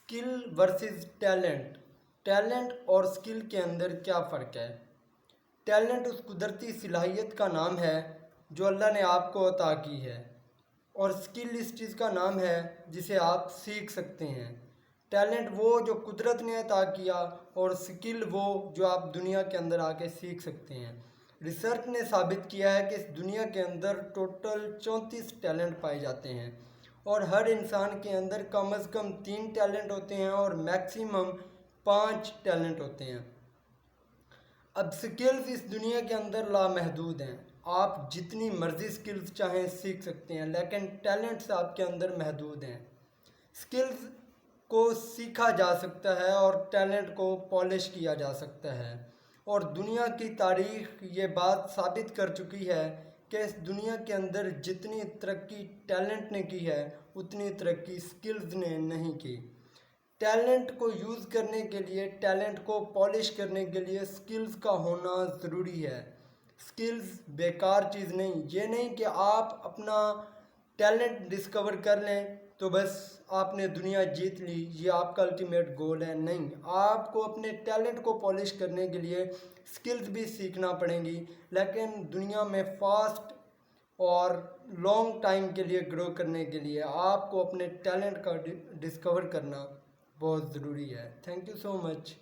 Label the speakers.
Speaker 1: Skill versus talent, talent اور skill کے اندر کیا فرق ہے؟ ٹیلنٹ اس قدرتی صلاحیت کا نام ہے جو اللہ نے آپ کو عطا کی ہے، اور اسکل اس چیز کا نام ہے جسے آپ سیکھ سکتے ہیں۔ ٹیلنٹ وہ جو قدرت نے عطا کیا، اور اسکل وہ جو آپ دنیا کے اندر آ کے سیکھ سکتے ہیں۔ ریسرچ نے ثابت کیا ہے کہ اس دنیا کے اندر ٹوٹل 34 ٹیلنٹ پائے جاتے ہیں، اور ہر انسان کے اندر کم از کم 3 ٹیلنٹ ہوتے ہیں اور میکسیمم 5 ٹیلنٹ ہوتے ہیں۔ اب سکلز اس دنیا کے اندر لامحدود ہیں، آپ جتنی مرضی سکلز چاہیں سیکھ سکتے ہیں، لیکن ٹیلنٹس آپ کے اندر محدود ہیں۔ سکلز کو سیکھا جا سکتا ہے اور ٹیلنٹ کو پالش کیا جا سکتا ہے، اور دنیا کی تاریخ یہ بات ثابت کر چکی ہے کہ اس دنیا کے اندر جتنی ترقی ٹیلنٹ نے کی ہے اتنی ترقی سکلز نے نہیں کی۔ ٹیلنٹ کو یوز کرنے کے لیے، ٹیلنٹ کو پالش کرنے کے لیے سکلز کا ہونا ضروری ہے۔ سکلز بیکار چیز نہیں، یہ نہیں کہ آپ اپنا ٹیلنٹ ڈسکور کر لیں تو بس آپ نے دنیا جیت لی، یہ آپ کا الٹیمیٹ گول ہے۔ نہیں، آپ کو اپنے ٹیلنٹ کو پالش کرنے کے لیے سکلز بھی سیکھنا پڑیں گی، لیکن دنیا میں فاسٹ اور لانگ ٹائم کے لیے گرو کرنے کے لیے آپ کو اپنے ٹیلنٹ کا ڈسکور کرنا بہت ضروری ہے۔ Thank you so much.